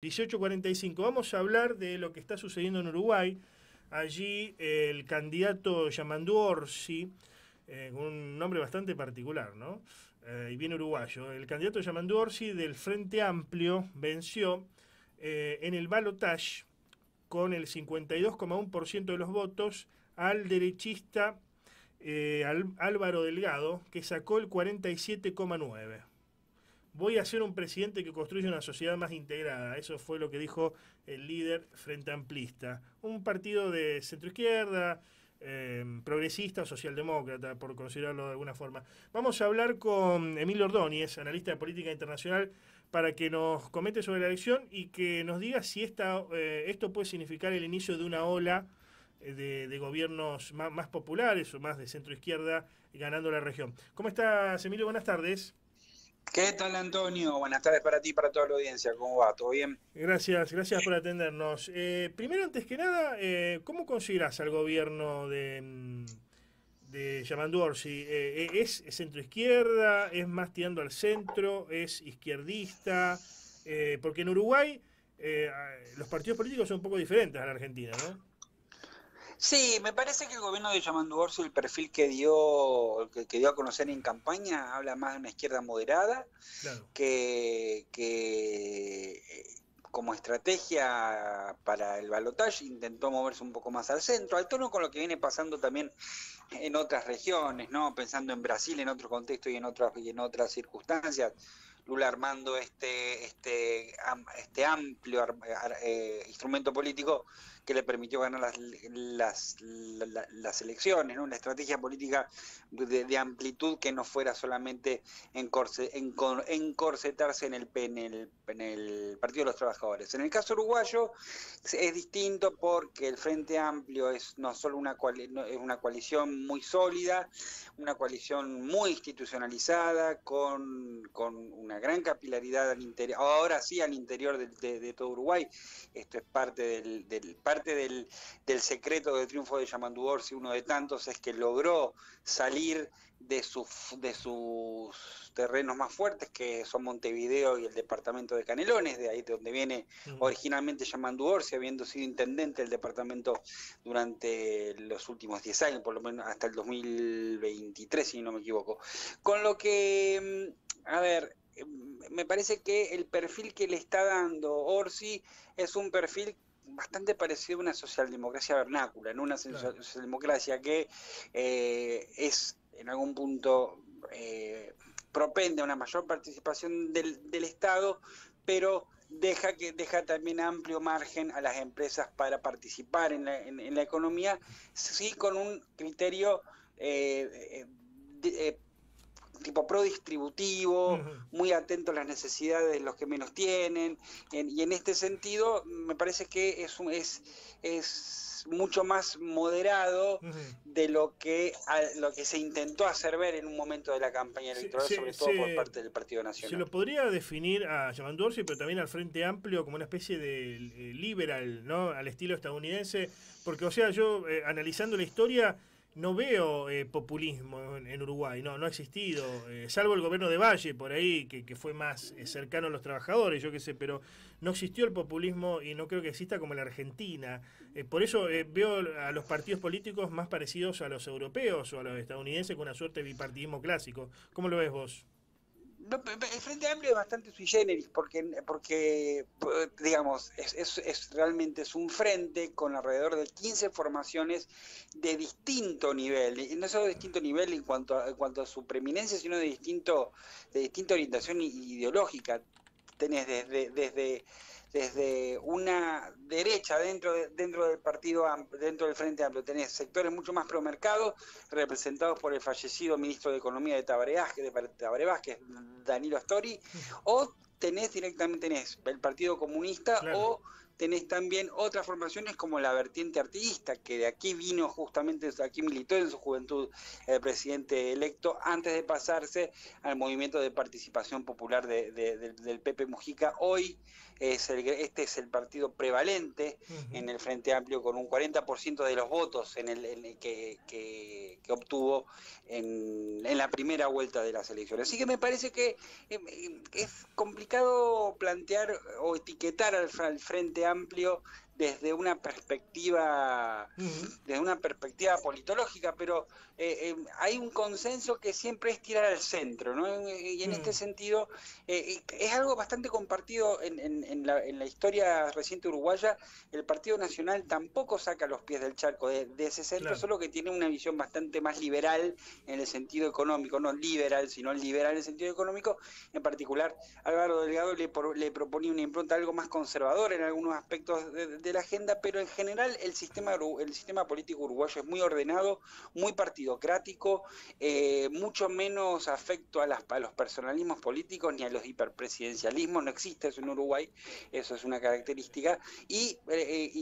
18:45. Vamos a hablar de lo que está sucediendo en Uruguay. Allí el candidato Yamandu Orsi, con un nombre bastante particular, ¿no? Y bien uruguayo. El candidato Yamandu Orsi del Frente Amplio venció en el balotaje con el 52,1% de los votos al derechista Álvaro Delgado, que sacó el 47,9%. Voy a ser un presidente que construye una sociedad más integrada. Eso fue lo que dijo el líder frente amplista. Un partido de centroizquierda, progresista o socialdemócrata, por considerarlo de alguna forma. Vamos a hablar con Emilio Ordóñez, analista de política internacional, para que nos comente sobre la elección y que nos diga si esto puede significar el inicio de una ola de gobiernos más populares o más de centroizquierda ganando la región. ¿Cómo estás, Emilio? Buenas tardes. ¿Qué tal, Antonio? Buenas tardes para ti y para toda la audiencia. ¿Cómo va? ¿Todo bien? Gracias por atendernos. Primero, antes que nada, ¿cómo considerás al gobierno de Yamandu Orsi? ¿Es centroizquierda? ¿Es más tirando al centro? ¿Es izquierdista? Porque en Uruguay los partidos políticos son un poco diferentes a la Argentina, ¿no? Sí, me parece que el gobierno de Yamandu Orsi, el perfil que dio a conocer en campaña, habla más de una izquierda moderada Claro. que como estrategia para el balotaje intentó moverse un poco más al centro, al tono con lo que viene pasando también en otras regiones, ¿no? Pensando en Brasil en otro contexto y en otras circunstancias. Lula armando este amplio instrumento político que le permitió ganar las elecciones, ¿no? Una estrategia política de amplitud que no fuera solamente encorsetarse en el Partido de los Trabajadores. En el caso uruguayo es distinto porque el Frente Amplio es no solo es una coalición muy sólida, una coalición muy institucionalizada, con una gran capilaridad al interior, ahora sí al interior de todo Uruguay. Esto es parte del secreto del triunfo de Yamandu Orsi, uno de tantos, es que logró salir de sus terrenos más fuertes, que son Montevideo y el departamento de Canelones, de ahí de donde viene originalmente Yamandu Orsi, habiendo sido intendente del departamento durante los últimos 10 años, por lo menos hasta el 2023, si no me equivoco. Con lo que, a ver, me parece que el perfil que le está dando Orsi es un perfil bastante parecido a una socialdemocracia vernácula, ¿no? Una Claro. socialdemocracia que es en algún punto propende a una mayor participación del Estado, pero deja también amplio margen a las empresas para participar en la economía, sí con un criterio tipo prodistributivo, Ujú. muy atento a las necesidades de los que menos tienen, y en este sentido me parece que es mucho más moderado Ujú. de lo que se intentó hacer ver en un momento de la campaña Se, electoral, se, sobre todo por se, parte del Partido se Nacional. lo podría definir a Yamandu Orsi, pero también al Frente Amplio, como una especie de liberal, ¿no? Al estilo estadounidense. Porque, o sea, yo analizando la historia, no veo populismo en Uruguay, no ha existido, salvo el gobierno de Valle por ahí, que fue más cercano a los trabajadores, yo qué sé, pero no existió el populismo y no creo que exista como en la Argentina. Por eso veo a los partidos políticos más parecidos a los europeos o a los estadounidenses, con una suerte de bipartidismo clásico. ¿Cómo lo ves vos? No, el Frente Amplio es bastante sui generis porque digamos, realmente es un frente con alrededor de 15 formaciones de distinto nivel, y no solo de distinto nivel en cuanto a su preeminencia, sino de distinta orientación ideológica. Tenés desde una derecha dentro del dentro del Frente Amplio, tenés sectores mucho más promercados, representados por el fallecido ministro de Economía de Tabaré Vázquez, Danilo Astori, o tenés el Partido Comunista, Claro. o tenés también otras formaciones como la vertiente artiguista, que de aquí vino justamente, aquí militó en su juventud el presidente electo, antes de pasarse al movimiento de participación popular del Pepe Mujica, hoy este es el partido prevalente en el Frente Amplio, con un 40% de los votos que obtuvo en la primera vuelta de las elecciones. Así que me parece que es complicado plantear o etiquetar al Frente Amplio desde una perspectiva politológica, pero hay un consenso que siempre es tirar al centro, ¿no? Y en este sentido es algo bastante compartido en la historia reciente uruguaya. El Partido Nacional tampoco saca los pies del charco de ese centro, claro, solo que tiene una visión bastante más liberal en el sentido económico, no liberal, sino liberal en el sentido económico. En particular, Álvaro Delgado le proponía una impronta algo más conservadora en algunos aspectos de la agenda, pero en general el sistema político uruguayo es muy ordenado, muy partidocrático, mucho menos afecto a los personalismos políticos ni a los hiperpresidencialismos. No existe eso en Uruguay, eso es una característica, y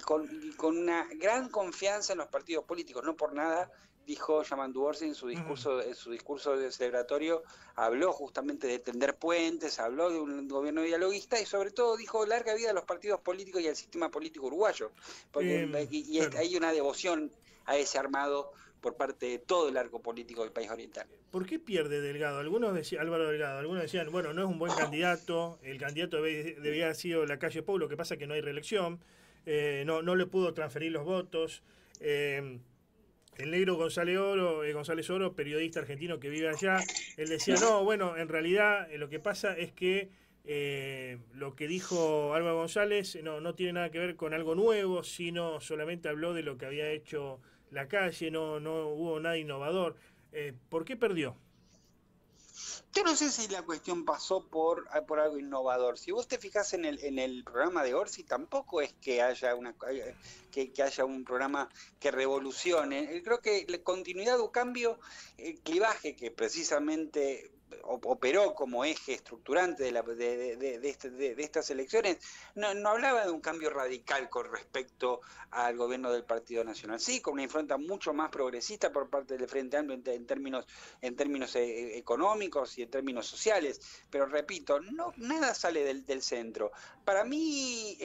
con una gran confianza en los partidos políticos. No por nada dijo Yamandu Orsi en su discurso celebratorio, habló justamente de tender puentes, habló de un gobierno dialoguista y sobre todo dijo larga vida a los partidos políticos y al sistema político uruguayo, porque claro, hay una devoción a ese armado por parte de todo el arco político del país oriental. ¿Por qué pierde Delgado? Algunos decían, Álvaro Delgado, algunos decían, bueno, no es un buen candidato, el candidato debía haber sido Lacalle Pou, lo que pasa es que no hay reelección, no le pudo transferir los votos. El negro González Oro, periodista argentino que vive allá, él decía, no, bueno, en realidad lo que pasa es que lo que dijo Álvaro González no tiene nada que ver con algo nuevo, sino solamente habló de lo que había hecho Lacalle, no hubo nada innovador. ¿Por qué perdió? Yo no sé si la cuestión pasó por algo innovador. Si vos te fijás en el programa de Orsi, tampoco es que haya haya un programa que revolucione. Creo que la continuidad o cambio, el clivaje que precisamente operó como eje estructurante de estas elecciones, no hablaba de un cambio radical con respecto al gobierno del Partido Nacional. Sí, con una impronta mucho más progresista por parte del Frente Amplio en términos económicos y en términos sociales, pero repito, nada sale del centro. Para mí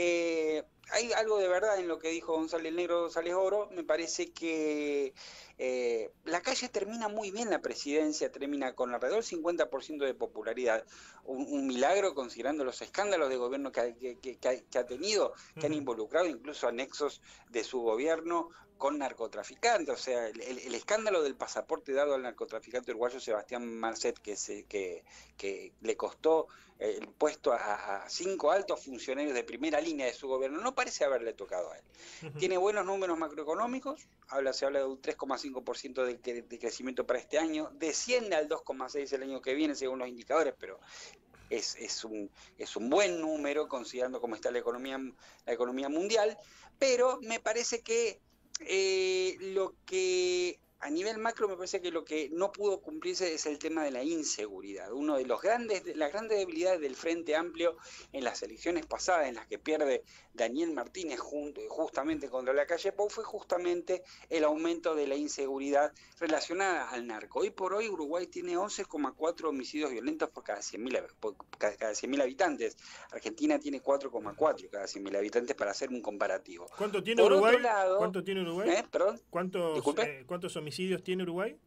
hay algo de verdad en lo que dijo el negro González Oro. Me parece que Lacalle termina muy bien la presidencia, termina con alrededor del 50% de popularidad, un milagro considerando los escándalos de gobierno que ha tenido, que han involucrado incluso anexos de su gobierno con narcotraficantes. O sea, el escándalo del pasaporte dado al narcotraficante uruguayo Sebastián Marcet, que le costó el puesto a 5 altos funcionarios de primera línea de su gobierno, no parece haberle tocado a él. Tiene buenos números macroeconómicos, se habla de un 3,5% de crecimiento para este año, desciende al 2,6% el año que viene según los indicadores, pero es un buen número considerando cómo está la economía mundial. Pero me parece que lo que a nivel macro me parece que lo que no pudo cumplirse es el tema de la inseguridad. Uno de las grandes debilidades del Frente Amplio en las elecciones pasadas, en las que pierde Daniel Martínez justamente contra Lacalle Pou, fue justamente el aumento de la inseguridad relacionada al narco. Hoy por hoy Uruguay tiene 11,4 homicidios violentos por cada 100.000 habitantes. Argentina tiene 4,4 cada 100.000 habitantes, para hacer un comparativo. ¿Cuánto tiene Uruguay? ¿Cuánto tiene Uruguay? ¿Perdón? ¿Cuántos homicidios tiene Uruguay?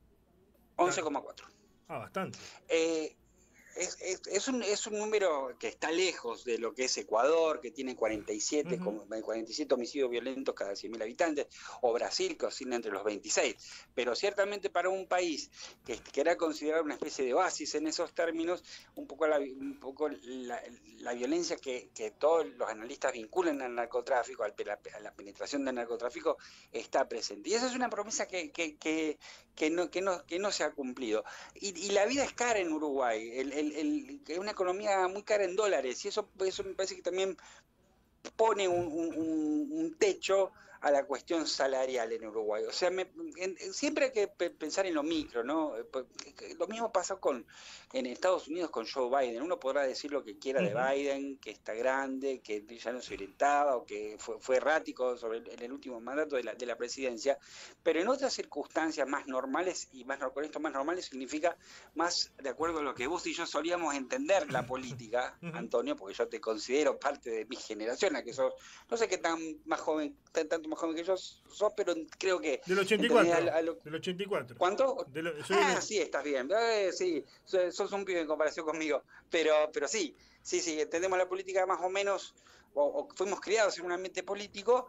11,4. Bastante. Es un número que está lejos de lo que es Ecuador, que tiene 47 homicidios violentos cada 100.000 habitantes, o Brasil, que oscila entre los 26. Pero ciertamente para un país que era considerado una especie de oasis en esos términos, un poco la violencia que todos los analistas vinculan al narcotráfico, a la penetración del narcotráfico, está presente. Y esa es una promesa que no se ha cumplido. Y la vida es cara en Uruguay. Es una economía muy cara en dólares, y eso me parece que también pone un techo a la cuestión salarial en Uruguay. O sea, siempre hay que pensar en lo micro, ¿no? Lo mismo pasó en Estados Unidos con Joe Biden. Uno podrá decir lo que quiera de Biden, que está grande, que ya no se orientaba o que fue errático en el último mandato de la presidencia, pero en otras circunstancias más normales y con esto más normales significa más de acuerdo a lo que vos y yo solíamos entender la política, Antonio, porque yo te considero parte de mi generación, a que sos, no sé qué tanto más joven que yo sos, pero creo que... Del 84. Del 84. ¿Cuánto? Sí, estás bien. Sí, sos un pibe en comparación conmigo. Pero sí, entendemos la política más o menos, o fuimos criados en un ambiente político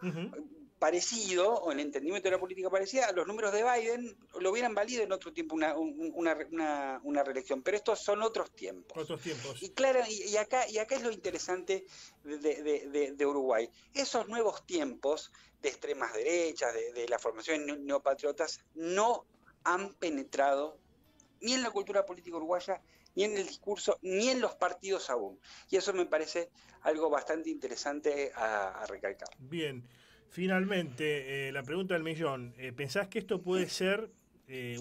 parecido, o el entendimiento de la política parecida. Los números de Biden lo hubieran valido en otro tiempo una reelección, pero estos son otros tiempos. Otros tiempos. Y claro, y acá es lo interesante de Uruguay. Esos nuevos tiempos de extremas derechas, de las formaciones neopatriotas, no han penetrado ni en la cultura política uruguaya, ni en el discurso, ni en los partidos aún. Y eso me parece algo bastante interesante a recalcar. Bien, finalmente, la pregunta del millón. ¿Pensás que esto puede ser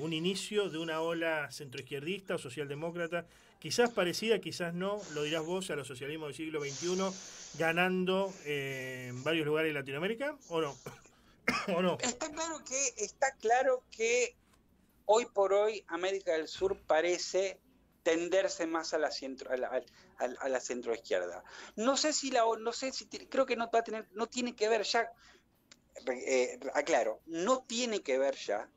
un inicio de una ola centroizquierdista o socialdemócrata, quizás parecida, quizás no, lo dirás vos, a los socialismos del siglo XXI, ganando en varios lugares de Latinoamérica, o no? ¿O no? Está claro que hoy por hoy América del Sur parece tenderse más a la centroizquierda. Creo que no tiene que ver ya, aclaro, no tiene que ver ya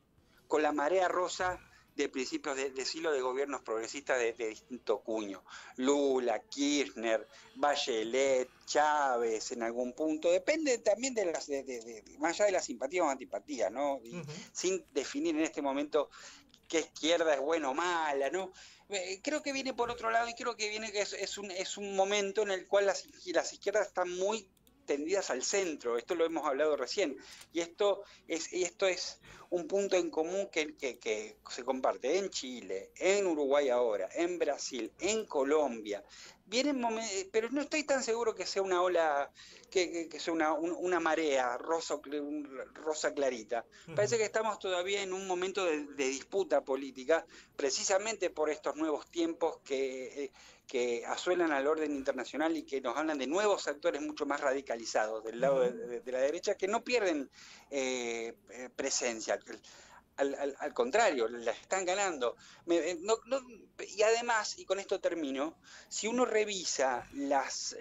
con la marea rosa de principios de siglo de gobiernos progresistas de distinto cuño. Lula, Kirchner, Bachelet, Chávez en algún punto. Depende también más allá de la simpatía o antipatía, ¿no? Y sin definir en este momento qué izquierda es buena o mala, ¿no? Creo que viene por otro lado y creo que es un momento en el cual las izquierdas están muy tendidas al centro. Esto lo hemos hablado recién, y esto es un punto en común que se comparte en Chile, en Uruguay ahora, en Brasil, en Colombia. Pero no estoy tan seguro que sea una ola, que sea una marea rosa clarita. Parece que estamos todavía en un momento de disputa política, precisamente por estos nuevos tiempos que asuenan al orden internacional y que nos hablan de nuevos actores mucho más radicalizados del lado de la derecha, que no pierden presencia. Al contrario, las están ganando. Y además, y con esto termino, si uno revisa las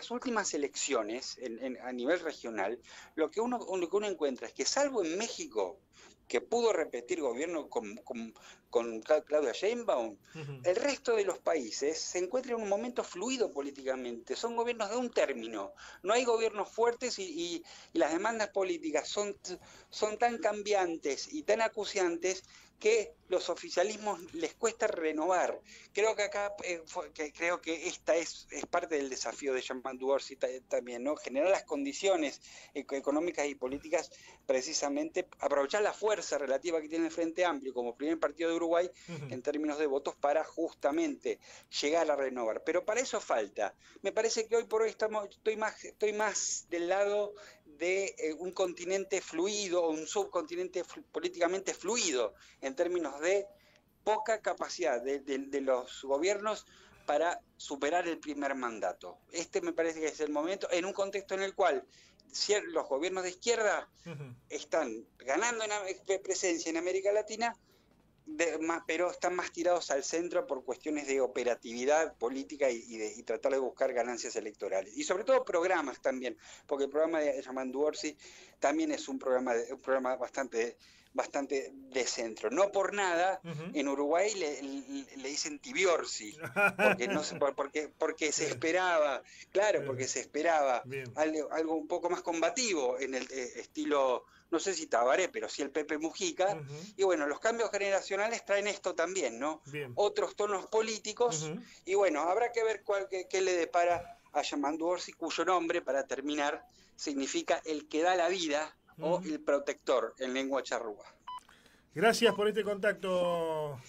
últimas elecciones a nivel regional, lo que uno encuentra es que, salvo en México, que pudo repetir gobierno con Claudia Sheinbaum, el resto de los países se encuentran en un momento fluido políticamente. Son gobiernos de un término. No hay gobiernos fuertes y las demandas políticas son tan cambiantes y tan acuciantes que los oficialismos les cuesta renovar. Creo que acá creo que esta es parte del desafío de Jean-Marc Orsi también, ¿no? Generar las condiciones económicas y políticas, precisamente aprovechar la fuerza relativa que tiene el Frente Amplio como primer partido de Uruguay en términos de votos para justamente llegar a renovar. Pero para eso falta. Me parece que hoy por hoy estoy más del lado de un continente fluido, o un subcontinente políticamente fluido, en términos de poca capacidad de los gobiernos para superar el primer mandato. Me parece que es el momento, en un contexto en el cual los gobiernos de izquierda están ganando presencia en América Latina, pero están más tirados al centro por cuestiones de operatividad política y tratar de buscar ganancias electorales. Y sobre todo programas también, porque el programa de Jean-Marc Orsi también es un programa bastante de centro. No por nada, en Uruguay le dicen Tibiorsi, porque se esperaba, porque se esperaba algo un poco más combativo en el estilo, no sé si Tabaré, pero sí el Pepe Mujica. Y bueno, los cambios generacionales traen esto también, ¿no? Otros tonos políticos, y bueno, habrá que ver qué le depara a Jean-Marc Orsi, cuyo nombre, para terminar, significa el que da la vida, o el protector en lengua charrúa. Gracias por este contacto,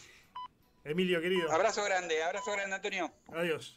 Emilio, querido. Abrazo grande, Antonio. Adiós.